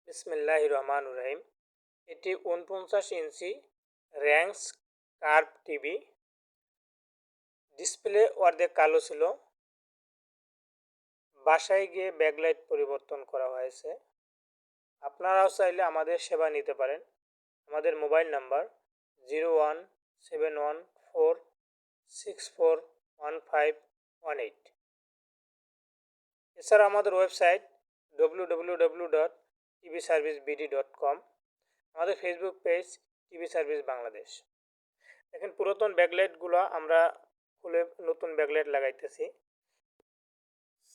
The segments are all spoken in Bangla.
বিসমিল্লাহির রহমানির রহিম। এটি ৪৯ ইঞ্চি র্যাংস কার্ভ টিভি। ডিসপ্লে অর্ধেক কালো ছিল। বাসায় গিয়ে ব্যাকলাইট পরিবর্তন করা হয়েছে। আপনারাও চাইলে আমাদের সেবা নিতে পারেন। আমাদের মোবাইল নাম্বার 017146415118। এছাড়া আমাদের ওয়েবসাইট www.tvservicebd.com। আমাদের Facebook page TV service Bangladesh. দেখেন, পুরাতন ব্যাকলাইটগুলো আমরা খুলে নতুন ব্যাকলাইট লাগাইতেছি।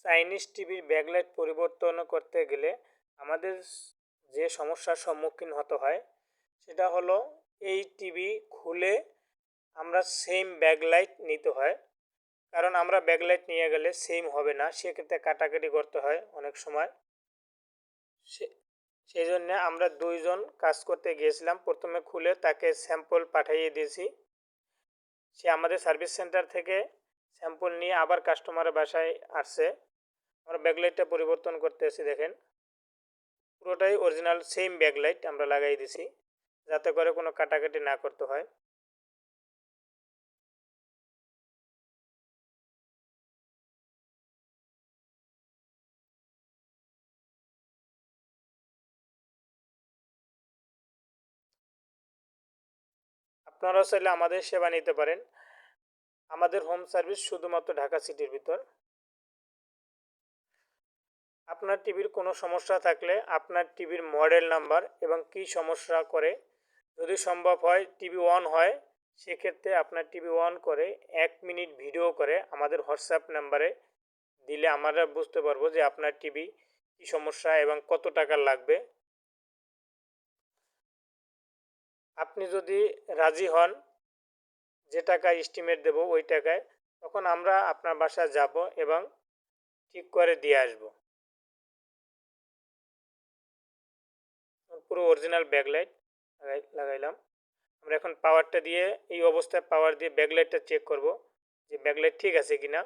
চাইনিজ টিভির ব্যাকলাইট পরিবর্তন করতে গেলে আমাদের যে সমস্যার সম্মুখীন হতে হয় সেটা হলো এই টিভি খুলে আমরা সেম ব্যাকলাইট নিতে হয়। কারণ আমরা ব্যাকলাইট নিয়ে গেলে সেম হবে না, সেক্ষেত্রে কাটাকাটি করতে হয় অনেক সময়। সেই জন্য আমরা দুইজন কাজ করতে গিয়েছিলাম। প্রথমে খুলে তাকে স্যাম্পল পাঠিয়ে দিয়েছি। সে আমাদের সার্ভিস সেন্টার থেকে স্যাম্পল নিয়ে আবার কাস্টমারের বাসায় আসছে। আমরা ব্যাকলাইটটা পরিবর্তন করতে এসে দেখেন পুরোটাই অরিজিনাল সেম ব্যাকলাইট আমরা লাগাই দিছি, যাতে করে কোনো কাটাকাটি না করতে হয়। আপনারাও চাইলে আমাদের সেবা নিতে পারেন। আমাদের হোম সার্ভিস শুধুমাত্র ঢাকা সিটির ভিতর। আপনার টিভির কোনো সমস্যা থাকলে আপনার টিভির মডেল নাম্বার এবং কী সমস্যা করে, যদি সম্ভব হয় টিভি অন হয়, সেক্ষেত্রে আপনার টিভি অন করে 1 মিনিট ভিডিও করে আমাদের হোয়াটসঅ্যাপ নাম্বারে দিলে আমরা বুঝতে পারবো যে আপনার টিভি কী সমস্যা এবং কত টাকা লাগবে। আপনি যদি রাজি হন যে টাকা এস্টিমেট দেবো ওই টাকায়, তখন আমরা আপনার বাসায় যাব এবং ঠিক করে দিয়ে আসব। পুরো অরিজিনাল ব্যাকলাইট লাগাইলাম। আমরা এখন পাওয়ারটা দিয়ে এই অবস্থায় পাওয়ার দিয়ে ব্যাকলাইটটা চেক করব যে ব্যাকলাইট ঠিক আছে কিনা।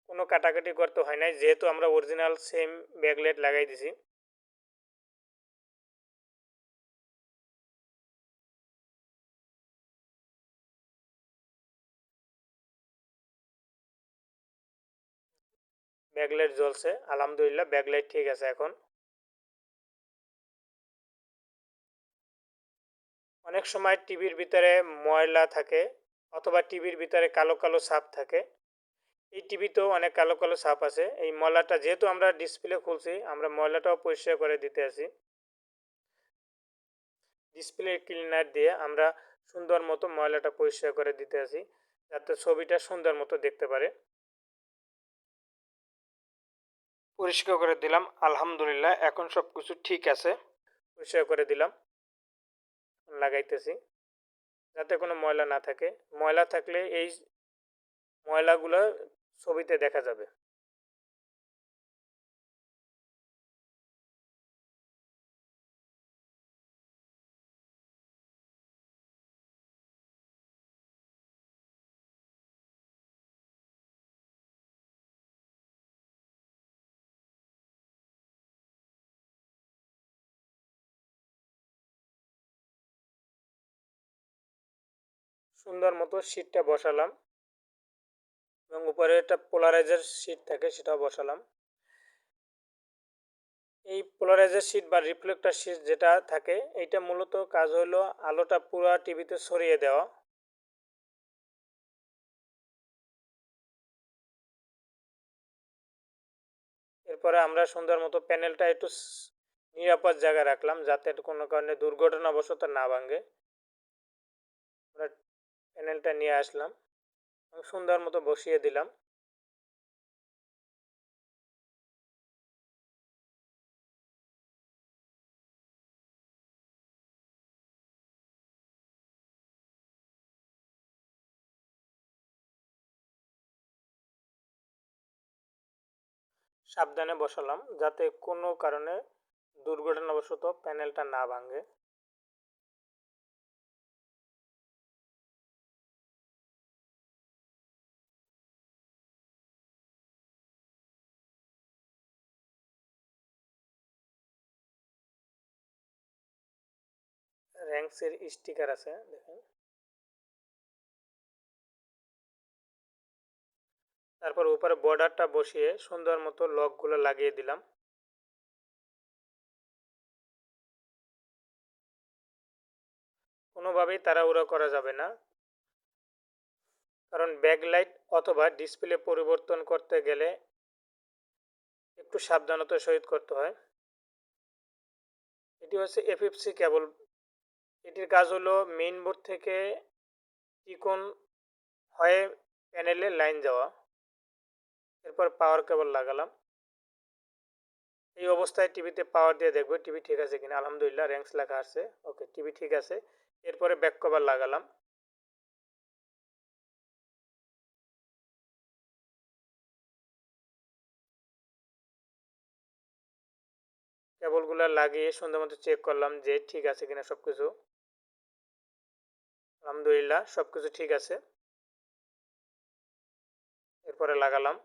কোনো কাটাকাটি করতে হয় নাই, যেহেতু আমরা অরিজিনাল সেম ব্যাকলাইট লাগাই দিছি। ব্যাকলাইট জ্বলছে, আলহামদুলিল্লাহ ব্যাকলাইট ঠিক আছে। এখন অনেক সময় টিভির ভিতরে ময়লা থাকে অথবা টিভির ভিতরে কালো কালো ছাপ থাকে। এই টিভিতেও অনেক কালো কালো ছাপ আছে। এই ময়লাটা যেহেতু আমরা ডিসপ্লে খুলছি, আমরা ময়লাটাও পরিষ্কার করে দিতে আছি। ডিসপ্লে ক্লিনার দিয়ে আমরা সুন্দর মতো ময়লাটা পরিষ্কার করে দিতে আছি, যাতে ছবিটা সুন্দর মতো দেখতে পারে। পরিষ্কার করে দিলাম, আলহামদুলিল্লাহ এখন সব কিছু ঠিক আছে। পরিষ্কার করে দিলাম, লাগাইতেছি যাতে কোনো ময়লা না থাকে। ময়লা থাকলে এই ময়লাগুলো ছবিতে দেখা যাবে। সুন্দর মতো শীটটা বসালাম এবং উপরে একটা পোলারাইজার শীট থাকে সেটাও বসালাম। এই পোলারাইজার শীট বা রিফ্লেক্টর শীট যেটা থাকে, এইটা মূলত কাজ হলো আলোটা পুরো টিভিতে ছড়িয়ে দেওয়া। এরপরে আমরা সুন্দর মতো প্যানেলটা একটু নিরাপদ জায়গায় রাখলাম, যাতে কোনো কারণে দুর্ঘটনাবশত না ভাঙে। আমরা প্যানেলটা নিয়ে আসলাম এবং সুন্দর মতো বসিয়ে দিলাম। সাবধানে বসালাম যাতে কোনো কারণে দুর্ঘটনা কারণবশত প্যানেলটা না ভাঙে। র্যাঙ্কসের স্টিকার আছে দেখেন। তারপর উপরে বর্ডারটা বসিয়ে সুন্দর মতো লকগুলো লাগিয়ে দিলাম। কোনোভাবেই তাড়াহুড়ো করা যাবে না, কারণ ব্যাকলাইট অথবা ডিসপ্লে পরিবর্তন করতে গেলে একটু সাবধানতার সহিত করতে হয়। এটি হচ্ছে এফএফসি কেবল। এটির কাজ হলো মেইন বোর্ড থেকে ত্রিকোণ হয়ে প্যানেলে লাইন যাওয়া। এরপর পাওয়ার কেবল লাগালাম। এই অবস্থায় টিভিতে পাওয়ার দিয়ে দেখবো টিভি ঠিক আছে কিনা। আলহামদুলিল্লাহ র্যাঙ্কস লেখা আছে, ওকে টিভি ঠিক আছে। এরপরে ব্যাক কভার লাগালাম। কেবলগুলো লাগিয়ে সুন্দর মতো চেক করলাম যে ঠিক আছে কিনা সব কিছু। আলহামদুলিল্লাহ সব কিছু ঠিক আছে। এরপরে লাগালাম।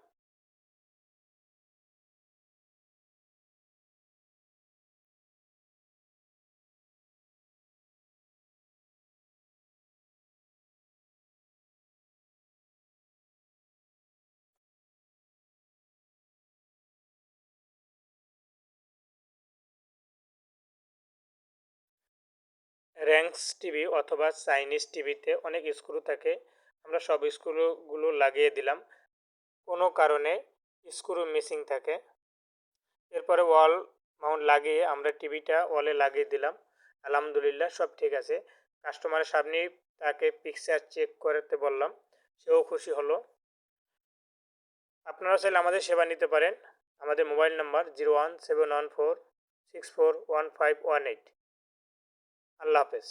র্যাঙ্কস টিভি অথবা চাইনিজ টিভিতে অনেক স্ক্রু থাকে, আমরা সব স্ক্রুগুলো লাগিয়ে দিলাম। কোনো কারণে স্ক্রু মিসিং থাকে। এরপরে ওয়াল মাউন্ট লাগিয়ে আমরা টিভিটা ওয়ালে লাগিয়ে দিলাম। আলহামদুলিল্লাহ সব ঠিক আছে। কাস্টমারের সামনেই তাকে পিকচার চেক করতে বললাম, সেও খুশি হলো। আপনারা চাইলে আমাদের সেবা নিতে পারেন। আমাদের মোবাইল নাম্বার 017146415118। আল্লাহ হাফেজ।